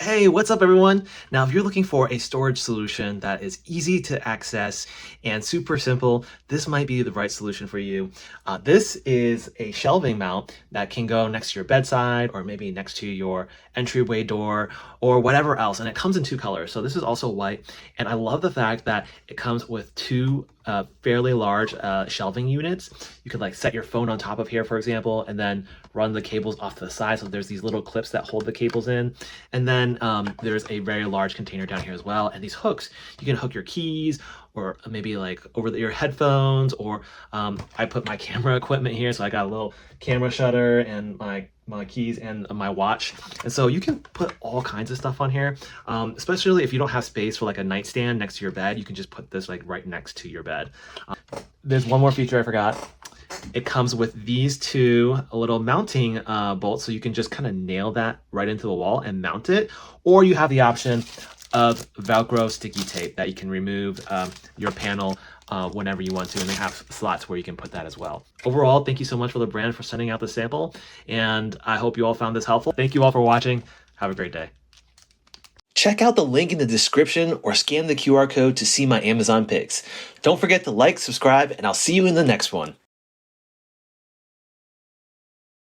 Hey, what's up everyone? Now, if you're looking for a storage solution that is easy to access and super simple, this might be the right solution for you. This is a shelving mount that can go next to your bedside or maybe next to your entryway door or whatever else. And it comes in two colors. So this is also white. And I love the fact that it comes with two fairly large shelving units. You could like set your phone on top of here, for example, and then run the cables off to the side. So there's these little clips that hold the cables in. And then there's a very large container down here as well. And these hooks, you can hook your keys or maybe like over your headphones, or I put my camera equipment here. So I got a little camera shutter and my keys and my watch. And so you can put all kinds of stuff on here, especially if you don't have space for like a nightstand next to your bed. You can just put this like right next to your bed. There's one more feature I forgot. It comes with these two little mounting bolts, so you can just kind of nail that right into the wall and mount it. Or you have the option of Velcro sticky tape that you can remove your panel whenever you want to, and they have slots where you can put that as well. Overall, thank you so much for the brand for sending out the sample, and I hope you all found this helpful. Thank you all for watching. Have a great day. Check out the link in the description or scan the QR code to see my Amazon picks. Don't forget to like, subscribe, and I'll see you in the next one.